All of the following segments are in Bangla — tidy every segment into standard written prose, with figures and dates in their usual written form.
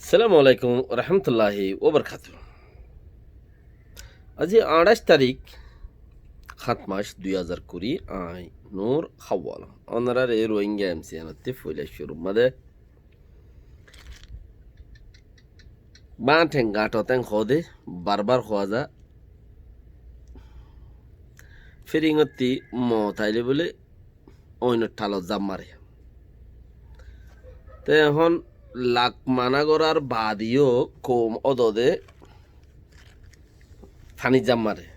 সালামু আলাইকুম রহমতুল্লাহি ওবরকাতু। আজি 28 তারিখ 7 মাস 2020 আই নূর হাওয়াল অনারার এ রোহিঙ্গা এমসিয়ানতে ফইলা শুরু মাদে বাঁটেন গাঁটতেন খদে বারবার খোয়া যা ফেরিঙতি মতাইলে বলে অন্য ঠালত জাম মারে তে এখন লাখ মানা করার বাদিও কম অদদে ফানি জাম মারে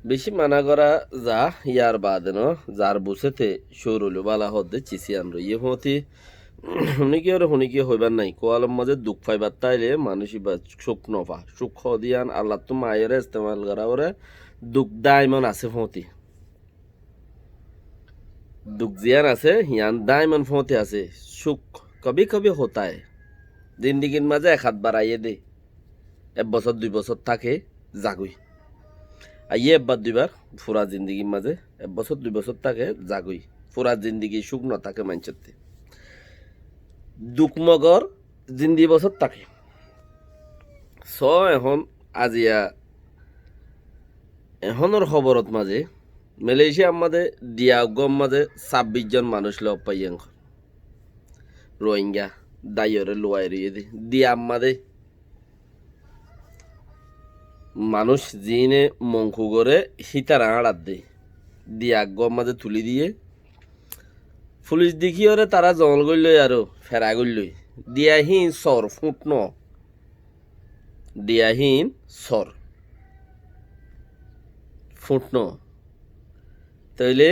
বেশি মানা করা যা ইয়ার বাদে ন যার বুসেতে সৌরল বালা হদে চিসিয়ান রইয়ে হতি হুনিকি আর হুনিকি হইবার নাই কোয়ালম মাঝে দুঃখ পাইবার তাইলে মানুষই বা সুখ নফা সুখ দিয়ান আল্লাহ তো মায়ের ইস্তেমাল করা ওরে দুঃখ দাইমন আছে ফতি দুঃখ জিয়ান আছে হিয়ান দাইমন ফতি আছে সুখ কবি কবি হতায় জিন্দিগির মাঝে এক হাত বাড়াইয়ে দে 1 বছর 2 বছর থাকে জাগুই আইয়ে একবার দুইবার ফুরা জিন্দিগির মাঝে 1 বছর 2 বছর থাকে জাগুই ফুরা জিন্দিগি সুখ ন থাকে মানচতে দুঃখমগর জিন্দি বছর থাকে স এখন আজিয়া এখনের খবরত মাঝে মালয়েশিয়া আমাদের ডিয়াগম মাঝে 26 জন মানুষ লব পাইয়াং রোহিঙ্গা দাইরে লোয়াই রইয়ে দি দিয়া আমাদের মানুষ জিনে মঙ্কু করে হিতারা আড়াত দে ডিয়াগম মাঝে তুলি দিয়ে পুলিশ দেখিওরে তারা জঙ্গল গইল আরো ফেরা গইল দিয়াহীন সর ফুটন দিয়াহীন সর ফুটন তাইলে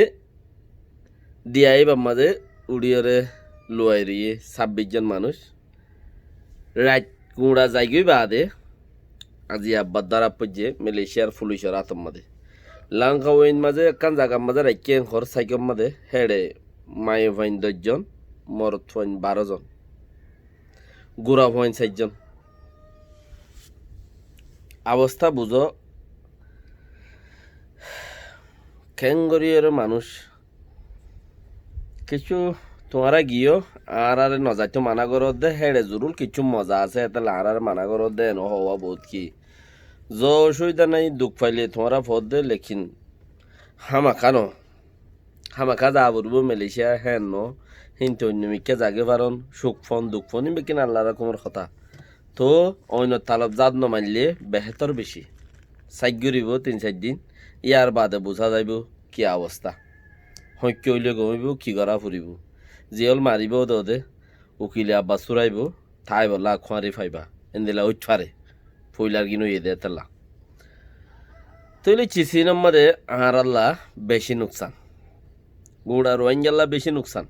দিয়াই বাম্মাদে উড়িয়রে লোয়াই রিয়ে 26 জন মানুষ রাত গুঁড়া যাইগই বাদে আজি আব্বার দ্বারা পর্যে মালয়েশিয়ার পুলিশের আতম মাদে লাঙ্কা ওইন মাঝে একখান জায়গার মাঝে রাখিয়ে ঘর সাইকেল মাঝে হেড়ে মায়ে ভাইন 10 জন মরদ ফাইন 12 জন গুড়া ফাইন 4 জন অবস্থা বুঝো খেঙ্গরিয়ের মানুষ কিছু তোমারা গিয়েও আর নজাইতো মানা করো দে হেড়ে জরুর কিছু মজা আছে তাহলে আর মানা করো দে ন হওয়া বহুত কি য অসুবিধা নাই দুঃখ পাইলে তোমারা ফদ দে লেখিন হামাখা যা বলবো মালয়েশিয়া হ্যাঁ ন হিন্তে অন্য মিকে জাগে পারন সুখ ফোন দুঃখ ফোন বেকিন আল্লাহ রকমের কথা তো অন্য তালব জাত নমাইলে বেহেতর বেশি সাইক গরিব 3-4 দিন ইয়ার বাদে বোঝা যাইব কি অবস্থা হইকে হইলে গমিব কি করা ফুরিব জিয়ল মারিব দে উকিলে আব্বা চুরাইব ঠাই বলা খুঁয়ারি ফাইবা এন্দিলা উঠারে ফইলার কিনো ইয়ে দে তেলা তৈলে চিসি নম্বরে আর আল্লাহ বেশি নুকসান গুড়া রোহিঙ্গাল্লা বেশি নুকসান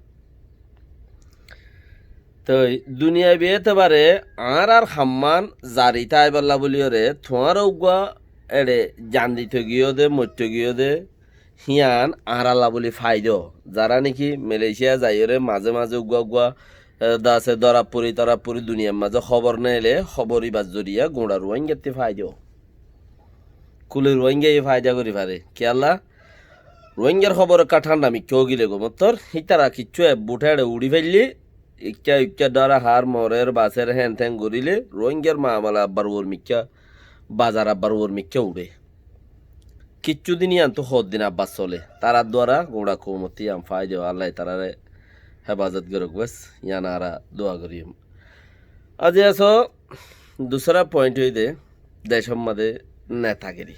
তো দুনিয়া বিয়েতে পারে আর হাম্মান জারি তাই বললা বলিওরে তোমার উগুয়া এড়ে জান্দি গিয়েও দে মধ্য গিয়েও দে হিয়ান আর আল্লাহ বলি ফাইদ যারা নাকি মালয়েশিয়া যাইরে মাঝে মাঝে উগুয়া দাসে তরাপুরি দুনিয়ার মাঝে খবর নেলে খবরই বাজ জড়িয়া গোড়া রোহিঙ্গাতে ফাইদ কুলের রোহিঙ্গা ফায়দা করি পারে কে আল্লাহ রোহিঙ্গার খবর ঠান্ডা আমি কেউ গিলে গো মতর হিতারা কিচ্ছু বুঠাড়ে উড়ি ফেললি ইচ্ছা দ্বারা হার মরের বাসের হ্যান ত্যান গড়িলে রোহিঙ্গার মামালা আব্বার ওর মিক্কা বাজার আব্বার ওর মিক্কা উড়ে কিচ্ছু দিনই আনতো হদ দিন আব্বাস চলে তারা দ্বারা গোড়া কৌমতি আম ফাই দেওয়া আল্লাহ তারারে হেফাজত করুক বেশ ইয়ানারা দোয়া করি আজ আস দুসরা পয়েন্ট হইতে দেশের মাঝে নেতাগিরি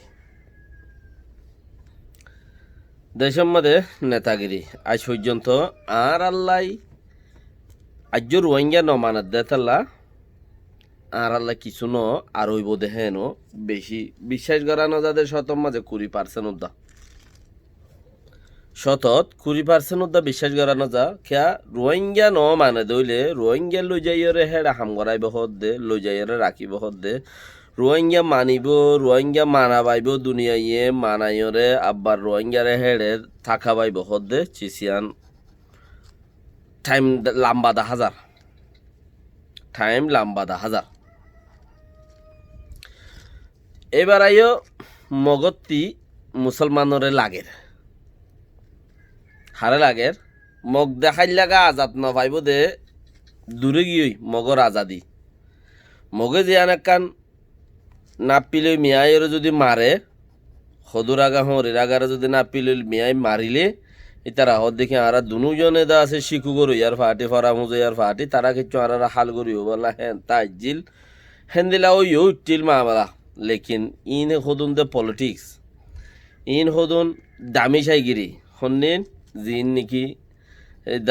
দেশের মাঝে নেতাগিরি আজ পর্যন্ত আর আল্লাহ আজ রোহিঙ্গা নমানাত দেতাল্লা আর আল্লাহ কিছু ন আর হইব দেহে ন বেশি বিশ্বাস করা ন যাদের শতম মাঝে 20% উদ্দা শতত 20% উদ্দা বিশ্বাস করা ন যা খেয়া রোহিঙ্গা ন মানে দইলে রোহিঙ্গা লই যাইরে হেড়া হাম করাইব হদ দে লই যাইরে রাখিব হদ দে রোহিঙ্গা মানিব রোহিঙ্গা মানা পাইব দুনিয়াইয়ে মানাইরে আব্বার রোহিঙ্গারে হেড়ে থাকা পাইব হদ দে চিসিয়ান টাইম লাম্বা 10,000 টাইম লাম্বা 10,000 এবার আইও মগত্তি মুসলমানরে লাগের হারে লাগের মগ দেখাই লাগা আজাদ ন পাইব দে দূরে গিয়ে মগর আজাদি মগে যে আনাকান নাপিলে মিয়াইয়ের যদি মারে সদুর আগা হরির আগারে যদি নাপিলে মিয়াই মারিলে ইতারা হদ দেখি আর দুজনে দা আছে শিখু গরু ইয়ার ফাটি ফরামুজো ইয়ার ফাটি তারা কিছু আর হাল করিও বলা হ্যাঁ তাইজিল হেন দিলা ওই উঠিল মামলা লেকিন ইন হদুন দে পলিটিক্স ইন হদুন দামি সাইগিরি হন্নিন জিন নাকি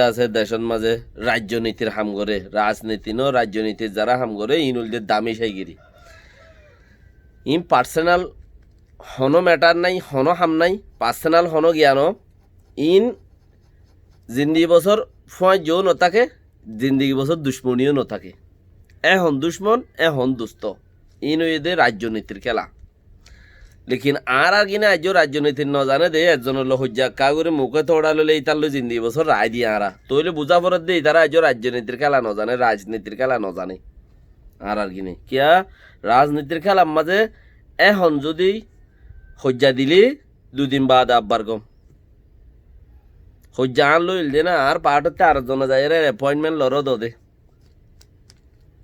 আছে দেশের মাঝে রাজনীতির হাম করে রাজনীতি ন রাজনীতির যারা হাম করে ইন উল্টে দামি সাইগিরি ইন পার্সোনাল হনো ম্যাটার নাই হনো হাম নাই পার্সোনাল হনো জ্ঞান ইন জিন্দিগি বছর ফুয়াই যৌ নথাকে জিন্দিগি বছর দুশ্মনীয় নথাকে এখন দুশ্মন এখন দুস্থ ইন এদের রাজনীতির খেলা লেকিন আর কিনা আজ রাজনীতির ন জানে দে একজনের হজ্জা কা করে মুখে তোড়া ললে ইতার লো জিন্দিগি বছর রায় দিয়ে আরা তৈলে বুঝা পড়ত দে তারা আজ রাজনীতির খেলা ন জানে রাজনীতির খেলা ন জানে আর কিনে কিয়া রাজনীতির খেলার মাঝে এখন যদি হজ্জা দিলি দুদিন বাদ আব্বার গম হজ্জা আন লইল দে না আর পাহাড়তে আর জন যায় রে অ্যাপয়েন্টমেন্ট লড়ো দে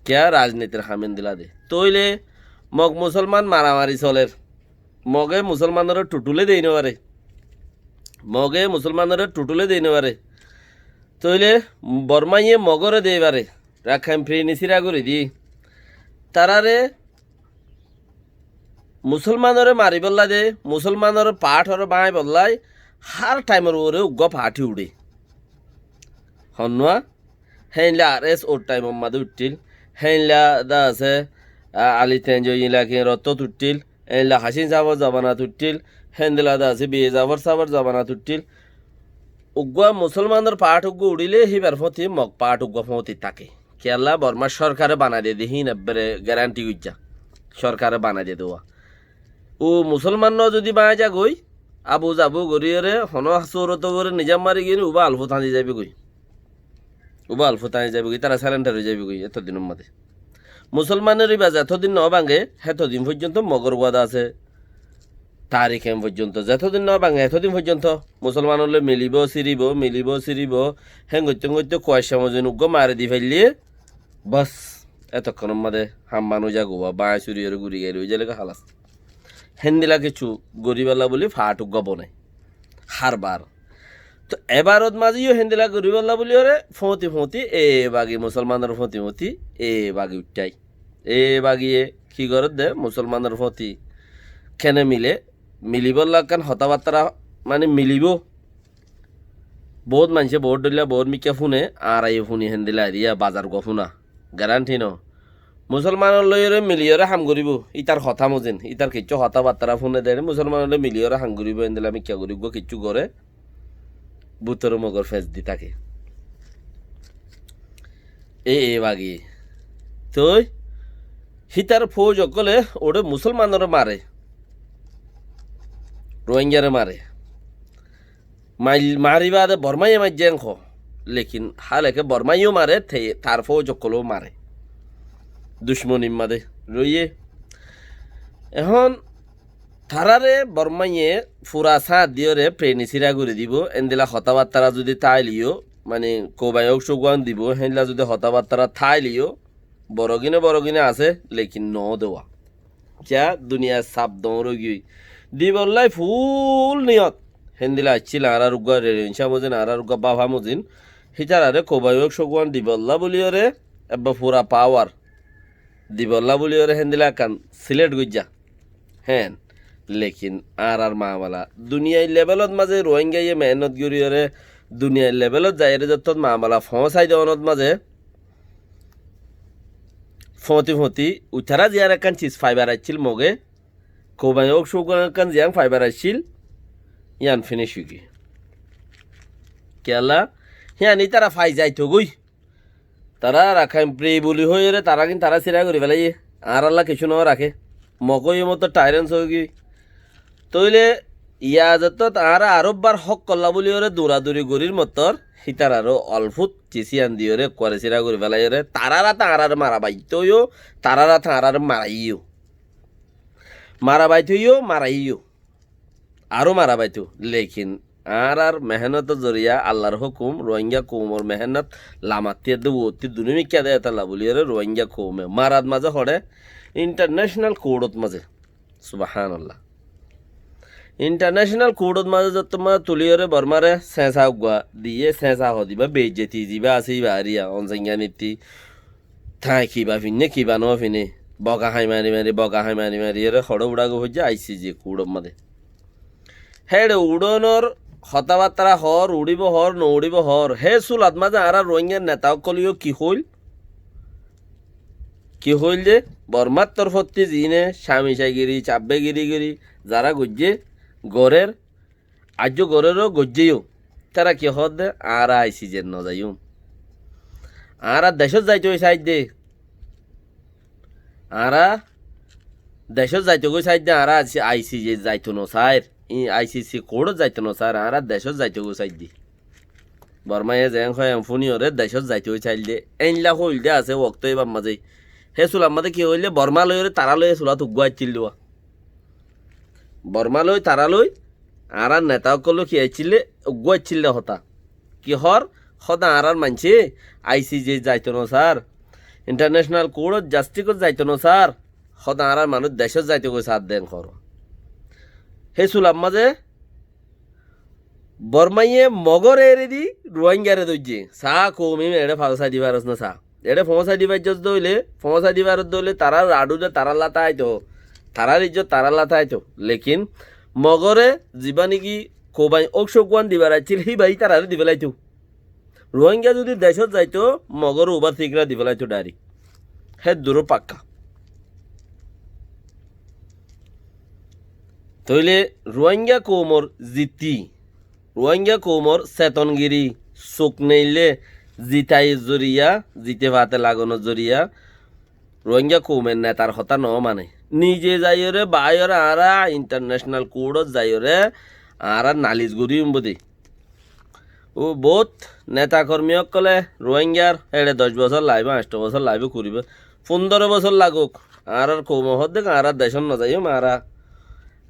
কিয়া রাজনীতির হামিন দিলা দে তৈলে মগ মুসলমান মারামারি চলের মগে মুসলমানের টুটুলে দেই নেবারে মগে মুসলমানের টুটুলে দেই নেবারে তৈলে বর্মাইয়ে মগরে দেইবারে রাখাইম ফ্রি নিচিরা করে দি তারারে মুসলমানরে মারি বললা দে মুসলমানের পাঠ হরে বাঁই বললাই হার টাইমের ওরে উগ্গ ফাটি উড়ে হনুয়া হেনলা আর এস ওর টাইম মাদে উঠিল হেনলা দা আছে আলি তেঞ্জ ইলাকে রত উঠিল এলা হাসিন যাবর জবানা তুটিল হেন্দিলা দা আছে বিয়ে যাবর সাবর জবানা তুটিল উগ্গুয়া মুসলমানের পাঠ উগ্গু উড়িলে হিবার ফতি মগ পাঠ উগ্গুয়া ফতি থাকে কেলা বর্মা সরকারে বানা দিয়ে দিহি নেবরে গ্যারান্টি উজ্জা সরকারে বানা দিয়ে দেওয়া ও মুসলমান যদি বানা যা গই আবু যাবু গরিয়রে হন চৌরত করে নিজাম মারি গিয়ে উবা আলফু থানি যাবি গই উবা আলফু থানি যাবি গই তারা স্যালেন্টার হয়ে যাবি গই এতদিনের মধ্যে মুসলমানের বাজ এতদিন ন ভাঙে সেতদিন পর্যন্ত মগর গোয়াদা আছে তারিখ এম পর্যন্ত যতদিন ন ভাঙে এতদিন পর্যন্ত মুসলমানলে মিলিব সিরিব হেন গত্য কয়সা মজন উগ্গ মারে দি ফেললিয়ে বাস এতক্ষণের মধ্যে হাম্বানো যা গোয়া বাঁ চুরি হয়ে ঘুরি গেলে ওই জায়গা হালাস হেন্দিলা কিছু গরিবালা বলি ফাট উগ্গ বনাই হারবার তো এবারত মাঝিও হেন্দিলা গরিবাল্লা বলি ওরে ফতি এ বাগি মুসলমানের ফতি এ বাগি উঠাই এ বাগিয়ে কি করে দে মুসলমানের ফতি কেনে মিলিবল্লা কান হতাবার্তারা মানে মিলিব বহুত মানুষে বহুত ডলিয়া বহুত মিকা ফুনে আর আই ফুনি হেন্দিলা দিয়া বাজার গো ফুনা গ্যারান্টি ন মুসলমানের লইরে মিলিয়রে হাম করিব ইতার হতা মজিন ইতার কিচ্ছু হতাবার্তারা ফুনে দেয় মুসলমানের মিলিয়রে হাম করিব হেন্দিলা মিকা করিব কিচ্ছু করে বুতর মগর ফেস দি থাকে এ বাগি তুই হিতার ফৌজ অকলে ওরে মুসলমানের মারে রোহিঙ্গারে মারে মারিবা দে বর্মাইয়ে মাইজেন খ লেকিন হালেকে বর্মাইও মারে তার ফৌজ অকলেও মারে দুশ্মনির মাদে রইয়ে এখন তারারে বর্মাইয়ে ফুরা সাঁ দিয়রে প্রেনিসিরা করে দিব এনদিলা হতাবার্তারা যদি তাইলিও মানে কোবায়ক সুগান দিব হেনলা যদি হতাবার্তারা থাইলিও বড়গিনে আছে লেকিন ন দেওয়া যা দুনিয়া সাপ দৌড় গিয়ে দি বললাই ফুল নিয়ত হেন্দিলা আসছিল আর উগ্গা রেঞ্চা মজিন আর উগ্গা বাভা মজিন হিতারারে কোবায়ক সুগান দিবল্লা বলিওরে এবার ফুরা পাওয়ার দিবল্লা বলিওরে হেন্দিলা কান সিলেট গুজ্জা হ্যাঁ লেকিন আর মামালা দুনিয়ার লেভেলত মাঝে রোহিঙ্গাইয়ে মেহনত গরিয়রে দুনিয়ার লেভেলত যাই যত মামালা ফসাই দেওয়ানত মাঝে ফতি উঠারা জিয়ার একান চিজ ফাইবার আসছিল মগে কোবায়ক সুগান একান জিয়াং ফাইবার আসছিল ইয়ান ফিনিশ হইকি কেলা হিয়ানি তারা ফাই যাইতো গই তারা রাখাই প্রে বলি হয়ে রে তারা কিন্তু তারা সিরা করি ফেলাই আর আল্লাহ কিছু ন রাখে মকই মতো টাইরেন্স হয়ে গিয়ে তইলে ইয়া যত আর আরববার হক করলা বলি ওরে দৌড়াদৌড়ি গরির মতর হিতার আরো অল্পুত চিচিয়ান দিয়ে রে করে সিরা করে ফেলাই রে তারারা তাঁরার মারা বাইতইও তারারা তাঁরার মারা বাইতইও মারাইও আরও মারা বাইতো লেকিন আর মেহনত জরিয়া আল্লাহর হুকুম রোহিঙ্গা কৌমর মেহনত লামাতিয়ে দেবতি দুনিমিকা দেয় তাল্লা বলিয়ে রোহিঙ্গা কৌমে মারাত মাঝে হড়ে ইন্টারন্যাশনাল কোর্টত মাঝে সুবাহান আল্লাহ ইন্টারন্যাশনাল কোর্টত মাঝে যত তুলিয়রে বর্মারে সেঁচা গুয়া দিয়ে সেঁচা দিবা বেজেতি দিবা আছে বাহারিয়া অনসংজ্ঞা নীতি ঠাই কিবা ফিনে কিবা ন ফিনে বগা হাই মারি মারি এর হড় উড়াগো হয়ে আইসি যে কোর্টর মাঝে হেড উড়নর কথাবার্তা হর উড়িব হর নউড়িব হর হে চুলাত মাঝে আর রোহিঙ্গার নেতা কলিও কি হইল যে বর্মার তরফতি জিনে স্বামীসাইগিরি চাব্বেগিরি যারা গজ্জে গড়ের আজ গড়েরও গজ্জেও তারা কি হদ দে আর আইসি যে ন যাইও আর দেশত যাইতে ওই সাইড দে আর দেশত যাইতে গই সাইড দে আর আইসি যে যাইতো ন সাইর আইসিসি কোর্টত যাইতো ন স্যার আর দেশত যাইতে গো সাইড দি বর্মায়ে যেন হয় এমফুনি ওরে দেশত যাইতে ওই চাইল দে এনলা হইল দে আছে ওক্ত এবার মাঝে হে চুলার মাঝে কি হইলে বর্মা লই তারা লই চুলা উগুয়াই চিল দেওয়া বর্মা লই তারা লই আর নেতা সকলো কি আইছিলে উগুয়াই চিল হতা কিহর সদা আর মানছে আইসি যে যাইতো ন স্যার ইন্টারন্যাশনাল কোর্টত জাস্টিসত যাইতো ন স্যার সদা আর মানুষ দেশত যাইতে গো সাথ দেন কর হে চুলার মাঝে বর্মাইয়ে মগর এরে দি রোহিঙ্গারে দইছে চাহ কৌমি এড়ে ফাঁসা দিবার না চাহ এড়ে ফসা দিবার যদি দইলে ফসা দিবার দইলে তারা রাডুতে তারা লাতা আইতো তারার ইজ্জত তারা লাতা আইতো লেকিন মগরে যিবা নাকি কোবাই অকশোকান দিবার আইছিল সেই বাই তারারে দি পেলাইতো রোহিঙ্গা যদি দেশত যাইতো মগর ওভার থিকরা দি পেলাইতো ডাইরেক্ট হে দূর পাক্কা তইলে রোহিঙ্গা কৌমর জিতি রোহিঙ্গা কৌমর চেতনগিরি চোখ নেইলে জিতাই জরিয়া জিতে ভাতে লাগানো জরিয়া রোহিঙ্গা কৌমের নেতার হতা ন মানে নিজে যাইরে বাইরে আরা ইন্টারন্যাশনাল কোর্টত যাইরে আরা নালিশ গরি উম্বদি ও বহুত নেতা কর্মী কলে রোহিঙ্গার এড়ে 10 বছর লাগবে 8 বছর লাগবে করিবে 15 বছর লাগুক আর কৌম হদ দেখ আর দেশন ন যাইম আরা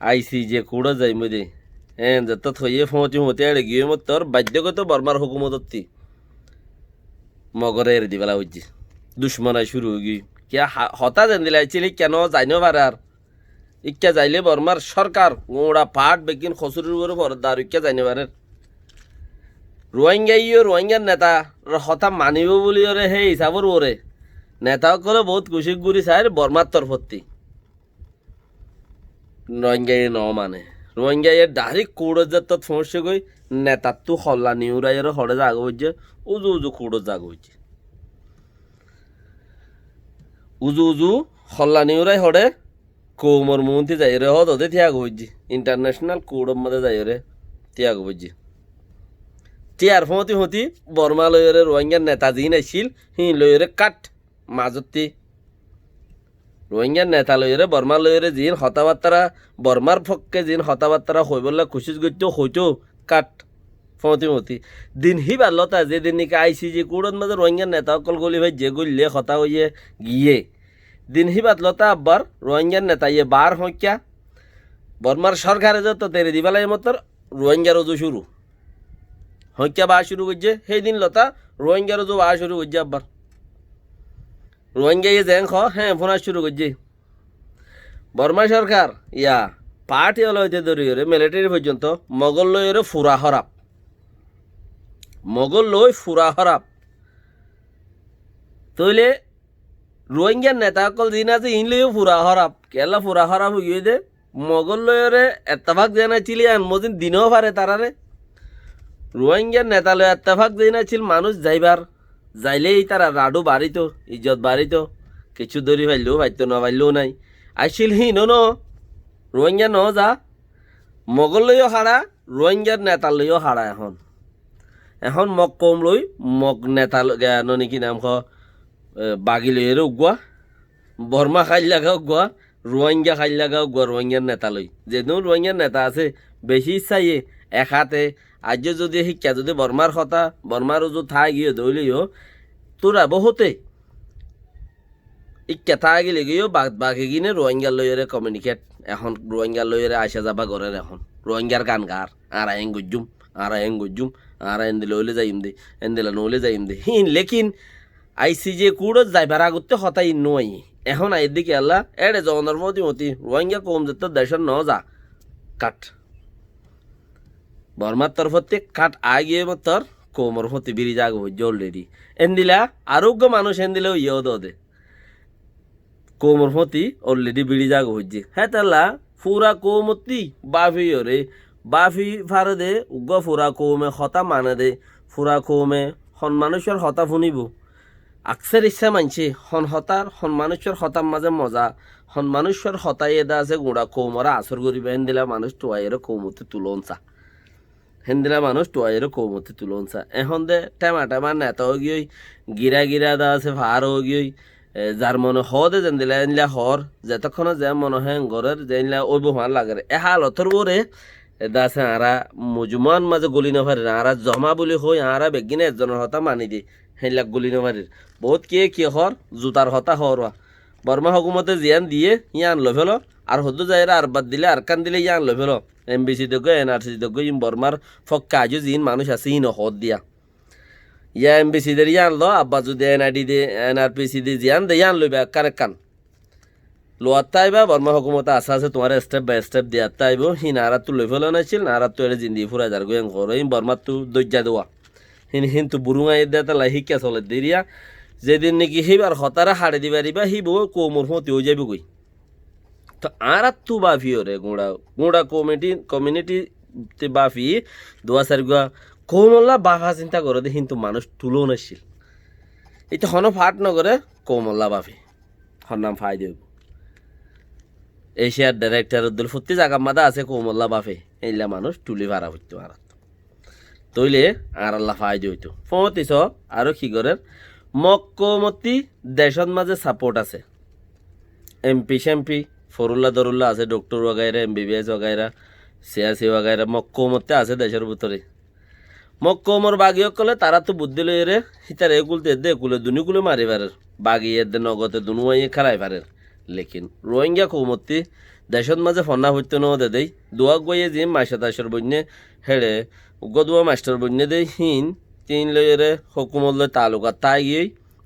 আইসি যে কোর্টত যাইম দে হ্যাঁ যত থইয়ে ফমতি এড়ে গিয়ে মত তোর বাধ্যগত বর্মার হুকুমতী মগরে এড়ে দিবেলা হচ্ছে দুশ্মনাই শুরু হয়ে গিয়ে কিয়া হতা যেন দিলাইছিল কেন যাইনো পারে আর ইচ্ছা যাইলে বর্মার সরকার ওরা পাট বেগিন খসুরির উপরে ভরদার ইচ্ছা যাইনে পারে রোহিঙ্গার নেতা হতা মানিব বলি ওরে সেই হিসাবর ওরে নেতাসকলে বহুত খুশি গুড়ি চাই বর্মার তরফতি রোহিঙ্গাই ন মানে রোহিঙ্গাই ডাইরেক্ট কোর্টত যে তত সমস্যা গই নেতার তো হল্লা নিউরাইয়ের হরে জাগ হচ্ছে উজু কোর্টত জাগ হচ্ছে উজু হল্লা নিউরাই হরে কৌমর মন্ত্রী যাই রে হদে ত্যাগ হচ্ছে ইন্টারন্যাশনাল কোর্টের মধ্যে যাই রে ত্যাগ হচ্ছে টিয়ার ফমতি বর্মা লয়রে রোহিঙ্গার নেতা যিন আইছিল হি লয়রে কাট মাজতি রোহিঙ্গার নেতা লয়রে বর্মা লয়রে যিন হতাবার্তারা বর্মার পক্ষে যিন হতাবার্তারা হই বললে খুশি করতে হইতো কাট ফমতি দিন হি বাল্লতা যে দিন নাকি আইসি যে কোর্টের মধ্যে রোহিঙ্গার নেতা অকল গলি ভাই যে গলিয়ে হতা হইয়ে গিয়ে দিন হি বাদলতা আব্বার রোহিঙ্গার নেতা ইয়ে বার হইয়া বর্মার সরকারে যত তেরে দিবালাই মতর রোহিঙ্গার ওজু শুরু হইয়া বা শুরু করছে সেই দিন লতা রোহিঙ্গার ওজু বা শুরু করছে আব্বার রোহিঙ্গা ইয়ে জ্যাং হ্যাঁ ফোনা শুরু করছে বর্মা সরকার ইয়া পার্টি হলো হইতে ধরিয়ে মিলিটারি পর্যন্ত মগল লইরে ফুরা হরাপ মগল লই ফুরা হরাপ তইলে রোহিঙ্গার নেতা সকল দিন আছে ইনলেও ফুরা হরাপ কেলা ফুরা হরাপ হইয়ে দে মগল লয়রে এত্তাফাক জানাইছিলি আর মদিন দিনও পারে তারারে রোহিঙ্গার নেতা লয় এত্তাফাক জানাইছিল মানুষ যাইবার যাইলেই তারা রাডু বাড়িত ইজ্জত বাড়িত কিছু ধরি পাইলেও পাইতো না পাইলেও নাই আইছিল হি ন রোহিঙ্গা ন যা মগল লইও হারা রোহিঙ্গার নেতা লইও হারা এখন মগ কম লই মগ নেতা নাকি নাম বাগি লইয়ের উগুয়া বর্মা খাই লাগা উগুয়া রোহিঙ্গা খাই লাগা উগুয়া রোহিঙ্গার নেতা লই যেহেতু রোহিঙ্গার নেতা আছে বেশি ইচ্ছাইয়ে এক হাতে আজ যদি শিক্ষা যদি বর্মার কথা বর্মার উজু থাই গিয়ে দৌলিও তোরা বহুতে ইচ্ছা থাই গেলে গিয়েও বাকি কিনে রোহিঙ্গার লইয়ের কমিউনিকেট এখন রোহিঙ্গার লইয়ের আসা যাবা ঘরের এখন রোহিঙ্গার গান গার আর আইন গুজুম আরা এং গজুম আরা এন্দিলে ওলে যাইম দে এন্দিলা নলে যাইম দে হিন লেকিন আইসি যে কুড়ো যাইবার আগতে হতাই নই এখন আইর দিকে আল্লাহ এড়ে জগনের মতি রোহিঙ্গা কম যেত দেশের ন যা কাট বর্মার তরফতে কাট আগিয়ে তোর কোমর হতে বিরি জাগ হইজ অলরেডি এন্দিলা আরোগ্য মানুষ এন্দিলেও ইয়েও দে কোমর হতি অলরেডি বিড়ি জাগ হইছে হ্যাঁ তাল্লা ফুরা কোমতি বাফি রে বাফি ফারে দে উগ্র ফুরা কৌমে হতা মানে দে ফুরা কৌমে হন মানুষের হতা শুনিব আকসের ইচ্ছা মানছে হন মানুষের হতার মাঝে মজা হন মানুষের হতাই এদা আছে গুড়া কৌমরা আসর করিবে হেন্দিলা মানুষ টোয়াইয়ের কৌমতি তুলন চা হেন্দিলা মানুষ টোয়াইয়ের কৌমতি তুলন চা এখন দে টেমা নেতা গিয়ে গিরা দা আছে ভার গিয়ে যার মনে হদে যেন দিলা এনলা হর যতক্ষণ যে মনে হয় ঘরের যেনলা ওই বহার লাগে হালতর বরে দা আছে আরা মজুমান মাঝে গলি নভারে আরা জমা বলি হই আরা বেগিনে একজনের হতা মানি দি হেনলাক গলি নভারে বহুত কি হর জুতার হতা হরওয়া বর্মা হকুমতে জিয়ান দিয়ে ইয়ান লো ফেলো আর হদ্দু যাইরা আর বাদ দিলে আর কান দিলে ইয়ান লো ফেলো এমবিসি দগ্য এনআরসি দগ্য ইম বর্মার ফক্কা আজও জিন মানুষ আছে ইন হদ দিয়া ইয়া এমবিসি দের ইয়ান লো আব্বা যদি এনআইডি দে এনআরপিসি দে জিয়ান দে ইয়ান লইবে কারে কান লোয়ার তাইবা বর্মা হকুমতে আছে তোমার স্টেপ বাই স্টেপ দিয়া তাইব হি নারাত তো লই ফেলো নাছিল নারাত তো এর জিন্দি ফুরা যার গোয়েন ঘর বর্মার তো দজ্জা দেওয়া হিন তো বুরুঙাই দেয়া তালা শিক্ষা চলে দেরিয়া যেদিন নাকি সেইবার হতারা হাড়ে দিবারিবা হিব কোমর হতে হয়ে যাবে কই তো আর তু বাফি রে গুঁড়া কমিউনিটি বাফি দোয়া সারি গুয়া কোমল্লা বাফা চিন্তা করে দে কিন্তু মানুষ তুলো নাছিল এটা হন ফাট নগরে কোমল্লা বাফি হর নাম ফাই দেব এশিয়ার ডাইরেক্টর উদ্দুল ফুর্তি জাগা মাদা আছে কোমল্লা বাফে এইলা মানুষ তুলি ভাড়া হইতো আর তৈলে আর আল্লাহ ফাই হইতো পঁয়ত্রিশ আরো কি করে মক্কমতি দেশত মাঝে সাপোর্ট আছে এমপি শেম্পি ফরুল্লা দরুল্লা আছে ডক্টর ওগাইরা এমবিবিএস ওগাইরা সিয়াসি ওগাইরা মক্কমতে আছে দেশের ভিতরে মক্কমর বাগিয়ক কলে তারা তো বুদ্ধি লই রে হিতার এগুলতে দে কুলে দুনিগুলো মারি পারের বাগিয়ে দে নগতে দুনুয়াইয়ে খেলাই পারের লেকিন রোহিঙ্গা কৌমতি দেশত মাঝে ফন্না হইতে ন দে দেই দোয়া গইয়ে যে মাসা দাসের বন্যে হেড়ে উগ্রদুয়া মাস্টার বন্যে দেই হিন তিন লইরে হকুমত লই তালুকা তাই গিয়ে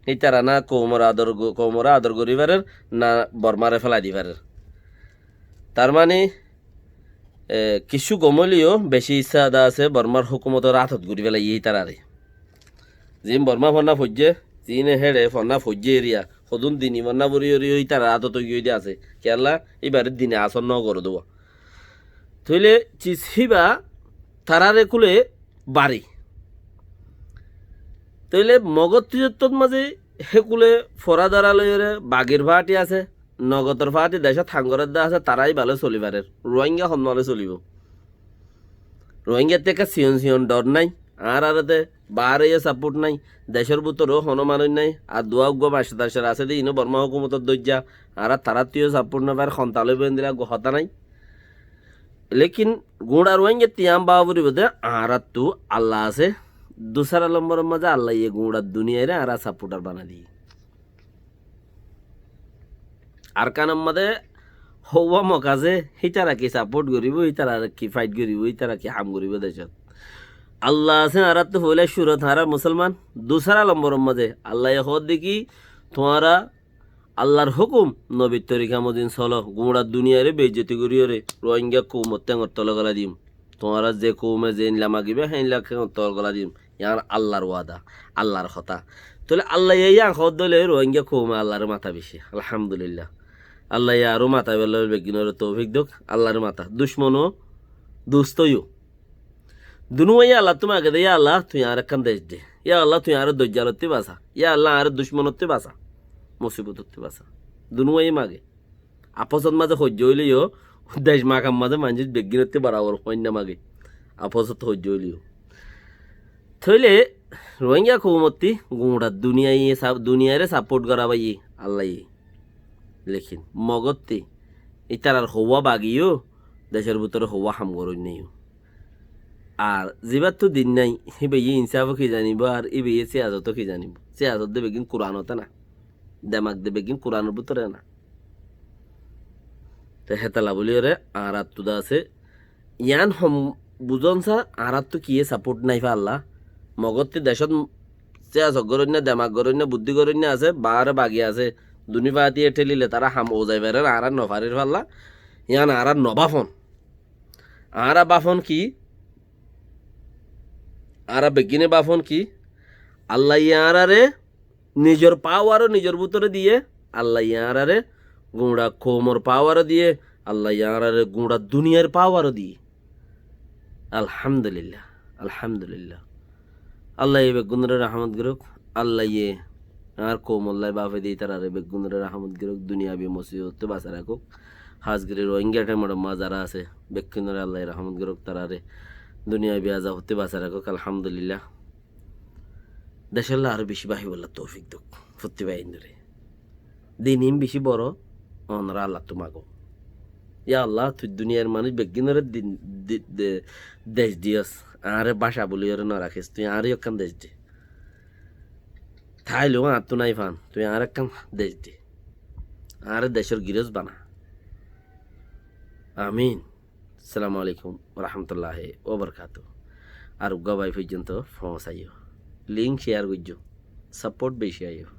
এই তারা না কৌমরা আদর করি পারের না বর্মারে ফেলাই দি পারের তার মানে কিছু গমলিও বেশি ইচ্ছা আদা আছে বর্মার হুকুমতের হাতত ঘুরি পেলাই এই তারারে জিম বর্মা ফন্না ফজ্জে জিনে হেড়ে ফন্না ফজ্জে এরিয়া সদুন দিনী ফন্না বরি ওই তারা হাতত গিয়ে দিয়ে আছে কেরলা এবারে দিনে আসন ন করে দেওয়া থইলে চিছিবা তারারে কুলে বাড়ি তইলে মগজ তিজত্তর মাঝে হেকুলে ফরা দাঁড়া লইরে বাগের ভাটি আছে নগদর ভাটি দেশে থাঙ্গরের দা আছে তারাই ভালো চলিবারের রোহিঙ্গা সন্মানে চলিব রোহিঙ্গার থেকে সিয়ন ডর নাই আর আরে বাহারে সাপোর্ট নাই দেশের ভিতরেও হনুমানুষ নাই আর দোয়া উগ্র মাসে দাসের আছে দিয়ে ইনো বর্মা হুকুমতর দরজা আর তারাতিও সাপোর্ট না পার সন্তালে বেন দিলা হতা নাই লেকিন গুড়া রোহিঙ্গা তিয়াম বাবুরি বোধে আর তো আল্লাহ আছে দুসরা নম্বরের মাঝে আল্লাহ ইয়ে গুঁড়ার দুনিয়ায় রে আর সাপোর্টার বানা দিই আর কানের মাঝে হওয়া মকাজে হিতারা কি সাপোর্ট করিব হিতারা কি ফাইট করিব হিতারা কি হাম করিব দেশত আল্লাহ আছে আর তো হইলে সুরত হারা মুসলমান দুসরা নম্বরের মাঝে আল্লাহ হদ দেখি তোমারা আল্লাহর হুকুম নবীর তরিকা মদিন চলো গুঁড়ার দুনিয়ারে বেইজ্জতি করিও রে রোহিঙ্গা কৌমত টেঙর তলে গলা দিম তোমারা যে কৌমে যে মাগিবে সেইলা তল গলা দিম ইয়ার আল্লাহর ওয়াদা আল্লাহর কথা তাহলে আল্লাহ ইয়া হদ দলে রোহিঙ্গা কৌমে আল্লাহর মাথা বেশি আলহামদুলিল্লাহ আল্লাহ আরও মাথা বেলার বেগিনের তৌফিক দোক আল্লাহর মাথা দুশ্মনও দুস্তইও দুনুয়াইয়া আল্লাহ তুমি আগে দে ইয়া আল্লাহ তুই আর একখান দেশ দে ইয়া আল্লাহ তুই আর দজ্জালতে বাসা ইয়া আল্লাহ আর দুশ্মনতে বাসা মুসিবততে বাসা দুনুয়াই মাগে আপসত মাঝে সহ্য হইলেও দেশ মাখাম মাঝে মানুষ বেগিনতে বাড়াবার সৈন্য মাগে আপসত সহ্য হইলেও থইলে রোহিঙ্গা কৌমতি গুঁড়া দুনিয়ারে সাপোর্ট করা পাই আল্লাহ লেখিন মগতে ইতার আর হওয়া বাগিও দেশের ভিতরে হওয়া হামগর নেইও আর যেবার তো দিন নাই এবার ইনসাফ কি জানিব আর এবার চেয়াজত কি জানিব চেয়াজত দেবে কিন্তু কোরআনতে না দেমাক দেবে কিন্তু কোরআনের ভিতরে না তো হেতালা বলি রে আর আত্মদা আছে ইয়ান বুঝন স্যার আর তো কি সাপোর্ট নাই আল্লাহ মগতে দেশত চেয়া গরন্য দেমাগ গরন্য বুদ্ধি গরন্য আছে বারে বাগি আছে দুনিবাতি ঠেলিলে তারা হাম ও যাই বেরেন আর নফারির পাল্লা ইয়ান আর নবাফন আর বাফন কি আর বেগিনে বাফন কি আল্লাহ ইয়ারারে নিজের পাওয়ারও নিজের ভিতরে দিয়ে আল্লাহ ইয়ারারে গুঁড়া কোমর পাওয়ারও দিয়ে আল্লাহ ইয়ারারে গুঁড়া দুনিয়ার পাওয়ারও দিয়ে আলহামদুলিল্লাহ আলহামদুলিল্লাহ আল্লাহ এ বেগুনের রহমত গিরক আল্লাহ ইয়ে আর কোমল্লাই বাপে দিয়ে তারা বেগুনের রহমত গিরক দুনিয়া বি মসিবতে বাঁচা রাখুক হাজগিরি রোহিঙ্গা মোড় মা যারা আছে বেগুনের আল্লাহ রহমত গিরক তারা দুনিয়া বি আজা হতে বাঁচা রাখুক আলহামদুলিল্লাহ দেশের আরো বেশি বাহি বললা তৌফিক দুঃখ ফুর্তি বাহিন ধরে দিন ইম বেশি বড় অনরা আল্লাহ তোমাকে ইয়া আল্লাহ তুই দুনিয়ার মানুষ বেগিনের দেশ দিয়স আরে বাসা বলি ওরে না রাখিস তুই আরে একখান দেশ দে থাইলো আর তো নাই ফান তুই আর একখান দেশ দে আরে দেশের গিরজ বানা আমিন আসসালামু আলাইকুম রহমতুল্লাহ ওবরকাত আর গবাই পর্যন্ত পৌঁছাইও লিঙ্ক শেয়ার করছো সাপোর্ট বেশি আইও